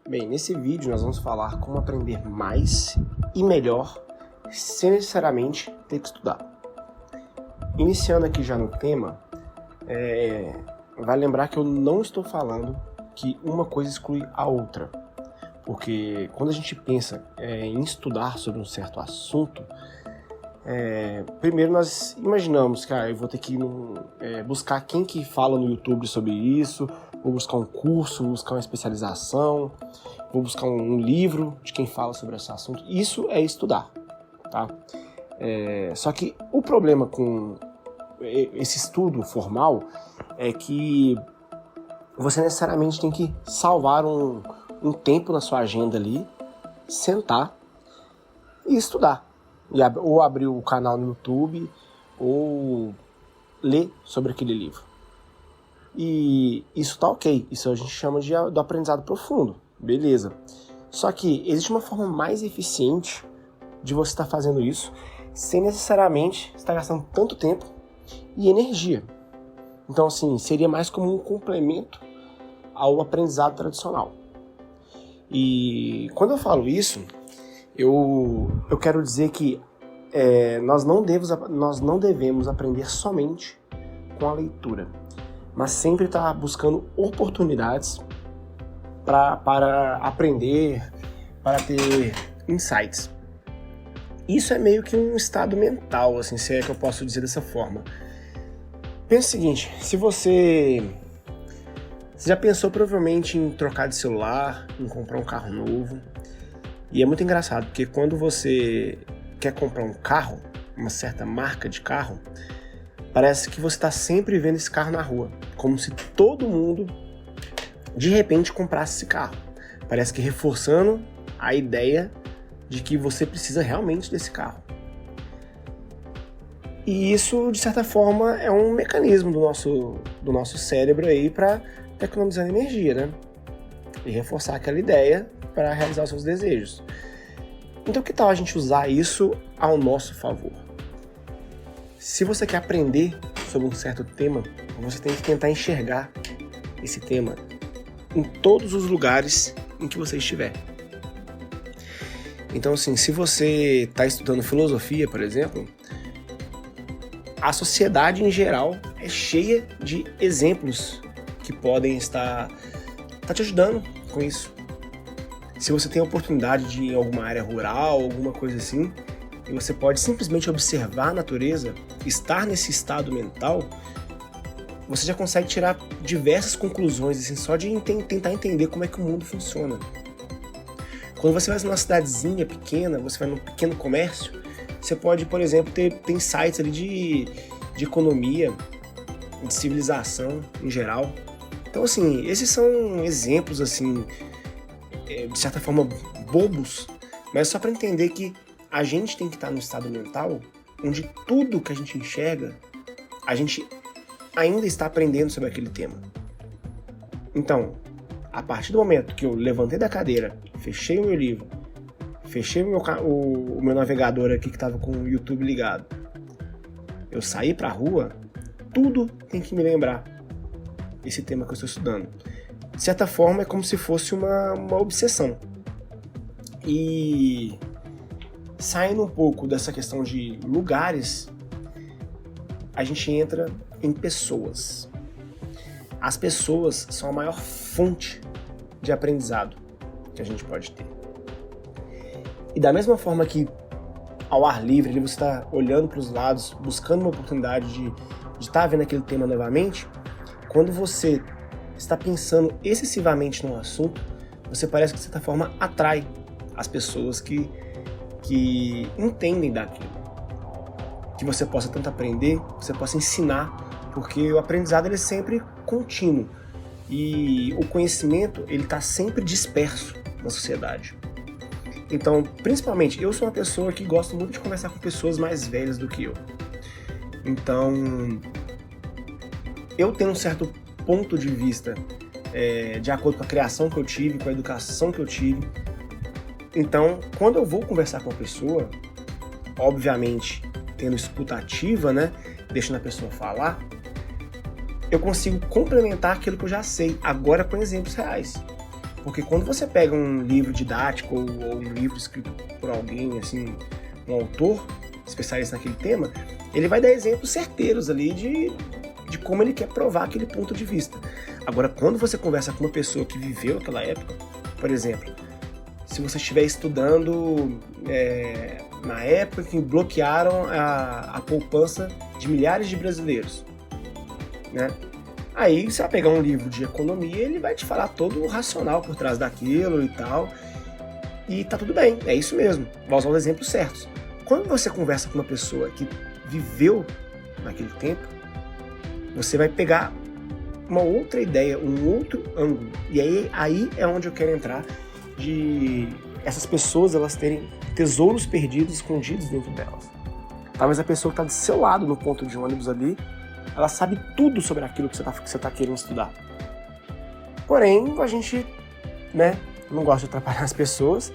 Bem, nesse vídeo nós vamos falar como aprender mais e melhor sem necessariamente ter que estudar. Iniciando aqui já no tema, vai lembrar que eu não estou falando que uma coisa exclui a outra. Porque quando a gente pensa em estudar sobre um certo assunto, primeiro nós imaginamos que eu vou ter que buscar quem que fala no YouTube sobre isso, vou buscar um curso, vou buscar uma especialização, vou buscar um livro de quem fala sobre esse assunto. Isso é estudar, tá? Só que o problema com esse estudo formal é que você necessariamente tem que salvar um tempo na sua agenda ali, sentar e estudar. Ou abrir o canal no YouTube, ou ler sobre aquele livro. E isso tá ok, isso a gente chama do aprendizado profundo, beleza. Só que existe uma forma mais eficiente de você estar fazendo isso, sem necessariamente estar gastando tanto tempo e energia. Então, assim, seria mais como um complemento ao aprendizado tradicional. E quando eu falo isso, eu quero dizer que nós não devemos aprender somente com a leitura, mas sempre estar buscando oportunidades para aprender, para ter insights. Isso é meio que um estado mental, assim, se é que eu posso dizer dessa forma. Pensa o seguinte, se você já pensou provavelmente em trocar de celular, em comprar um carro novo. E é muito engraçado, porque quando você quer comprar um carro, uma certa marca de carro, parece que você está sempre vendo esse carro na rua, como se todo mundo de repente comprasse esse carro. Parece que reforçando a ideia de que você precisa realmente desse carro. E isso, de certa forma, é um mecanismo do nosso cérebro aí para economizar energia, né? E reforçar aquela ideia para realizar os seus desejos. Então, que tal a gente usar isso ao nosso favor? Se você quer aprender sobre um certo tema, você tem que tentar enxergar esse tema em todos os lugares em que você estiver. Então, assim, se você está estudando filosofia, por exemplo, a sociedade em geral é cheia de exemplos que podem estar te ajudando com isso. Se você tem a oportunidade de ir em alguma área rural, alguma coisa assim, e você pode simplesmente observar a natureza, estar nesse estado mental, você já consegue tirar diversas conclusões, assim, só de tentar entender como é que o mundo funciona. Quando você vai numa cidadezinha pequena, você vai num pequeno comércio, você pode, por exemplo, ter insights ali de economia, de civilização em geral. Então, assim, esses são exemplos, assim, de certa forma, bobos, mas só para entender que a gente tem que estar no estado mental onde tudo que a gente enxerga, a gente ainda está aprendendo sobre aquele tema. Então, a partir do momento que eu levantei da cadeira, fechei o meu livro, fechei o meu navegador aqui que estava com o YouTube ligado, eu saí para a rua, tudo tem que me lembrar esse tema que eu estou estudando. De certa forma, é como se fosse uma obsessão. E saindo um pouco dessa questão de lugares, a gente entra em pessoas. As pessoas são a maior fonte de aprendizado que a gente pode ter. E da mesma forma que ao ar livre, você está olhando para os lados, buscando uma oportunidade de estar vendo aquele tema novamente, quando você está pensando excessivamente no assunto, você parece que de certa forma atrai as pessoas que entendem daquilo. Que você possa tanto aprender, que você possa ensinar, porque o aprendizado ele é sempre contínuo e o conhecimento ele está sempre disperso na sociedade. Então, principalmente, eu sou uma pessoa que gosto muito de conversar com pessoas mais velhas do que eu. Então, eu tenho um certo ponto de vista de acordo com a criação que eu tive, com a educação que eu tive. Então, quando eu vou conversar com uma pessoa, obviamente tendo escuta ativa, né, deixando a pessoa falar, eu consigo complementar aquilo que eu já sei, agora com exemplos reais. Porque quando você pega um livro didático ou um livro escrito por alguém, assim, um autor especialista naquele tema, ele vai dar exemplos certeiros ali de como ele quer provar aquele ponto de vista. Agora, quando você conversa com uma pessoa que viveu aquela época, por exemplo, se você estiver estudando na época que bloquearam a poupança de milhares de brasileiros, né? Aí você vai pegar um livro de economia, ele vai te falar todo o racional por trás daquilo e tal, e tá tudo bem, é isso mesmo, vai usar os exemplos certos. Quando você conversa com uma pessoa que viveu naquele tempo, você vai pegar uma outra ideia, um outro ângulo, e aí é onde eu quero entrar, de essas pessoas elas terem tesouros perdidos, escondidos dentro delas. Talvez a pessoa que está do seu lado no ponto de ônibus ali, ela sabe tudo sobre aquilo que você tá querendo estudar. Porém, a gente, né, não gosta de atrapalhar as pessoas,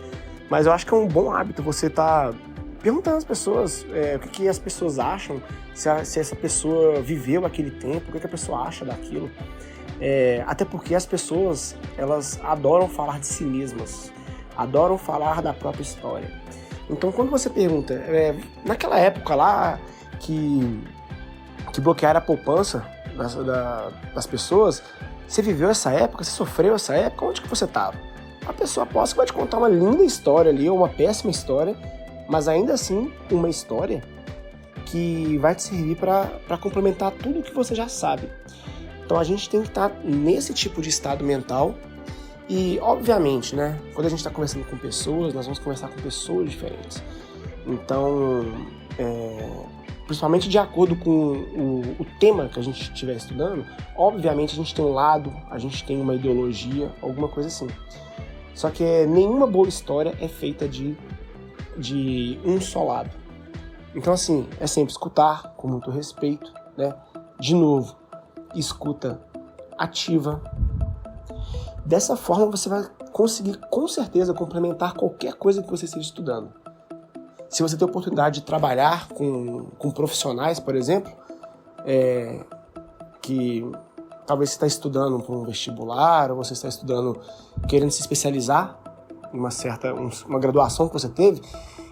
mas eu acho que é um bom hábito você estar perguntando às pessoas o que as pessoas acham, se essa pessoa viveu aquele tempo, o que a pessoa acha daquilo. Até porque as pessoas, elas adoram falar de si mesmas, adoram falar da própria história. Então, quando você pergunta, naquela época lá que bloquearam a poupança das pessoas, você viveu essa época, você sofreu essa época, onde que você estava? A pessoa aposta que vai te contar uma linda história ali, ou uma péssima história, mas ainda assim uma história que vai te servir para complementar tudo o que você já sabe. Então a gente tem que estar nesse tipo de estado mental e, obviamente, né, quando a gente está conversando com pessoas, nós vamos conversar com pessoas diferentes. Então, principalmente de acordo com o tema que a gente estiver estudando, obviamente a gente tem um lado, a gente tem uma ideologia, alguma coisa assim. Só que nenhuma boa história é feita de um só lado. Então, assim, é sempre escutar com muito respeito, né? De novo, escuta ativa. Dessa forma você vai conseguir, com certeza, complementar qualquer coisa que você esteja estudando. Se você tem a oportunidade de trabalhar com profissionais, por exemplo, que talvez você está estudando para um vestibular, ou você está estudando querendo se especializar em uma graduação que você teve,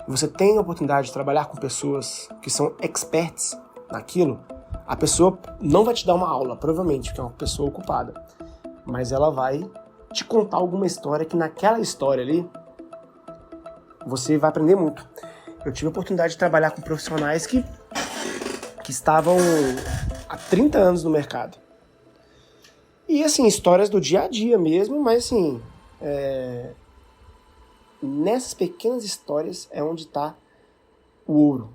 e você tem a oportunidade de trabalhar com pessoas que são experts naquilo, a pessoa não vai te dar uma aula, provavelmente, porque é uma pessoa ocupada, mas ela vai te contar alguma história que naquela história ali você vai aprender muito. Eu tive a oportunidade de trabalhar com profissionais que estavam há 30 anos no mercado. E, assim, histórias do dia a dia mesmo, mas, assim, nessas pequenas histórias é onde está o ouro.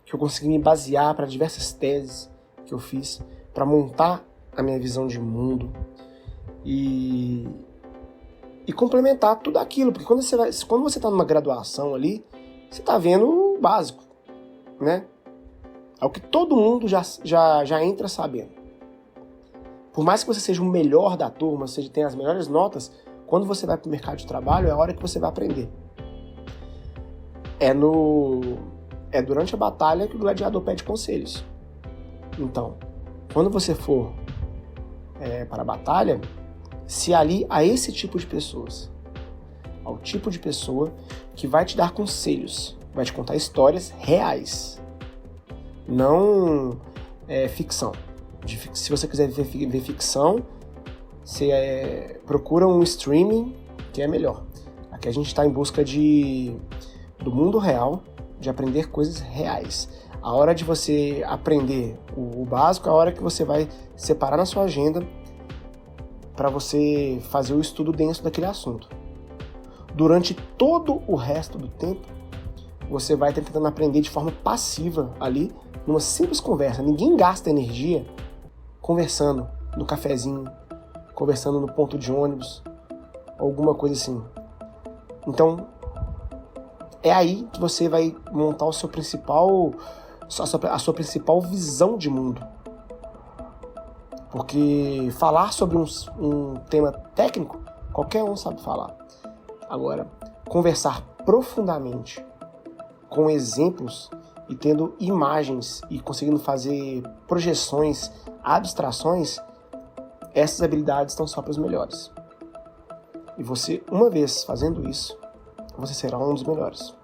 Que eu consegui me basear para diversas teses que eu fiz para montar a minha visão de mundo e complementar tudo aquilo, porque quando você está numa graduação ali, você está vendo o básico, né? É o que todo mundo já entra sabendo. Por mais que você seja o melhor da turma, seja tenha as melhores notas, quando você vai para o mercado de trabalho, é a hora que você vai aprender. É durante a batalha que o gladiador pede conselhos. Então, quando você for para a batalha, se alie a esse tipo de pessoas, ao tipo de pessoa que vai te dar conselhos, vai te contar histórias reais, não ficção. Se você quiser ver ficção, você procura um streaming que é melhor. Aqui a gente está em busca do mundo real, de aprender coisas reais. A hora de você aprender o básico é a hora que você vai separar na sua agenda para você fazer o estudo denso daquele assunto. Durante todo o resto do tempo, você vai tentando aprender de forma passiva ali, numa simples conversa. Ninguém gasta energia conversando no cafezinho, conversando no ponto de ônibus, alguma coisa assim. Então, é aí que você vai montar a sua principal visão de mundo. Porque falar sobre um tema técnico, qualquer um sabe falar. Agora, conversar profundamente, com exemplos e tendo imagens e conseguindo fazer projeções, abstrações, essas habilidades estão só para os melhores. E você, uma vez fazendo isso, você será um dos melhores.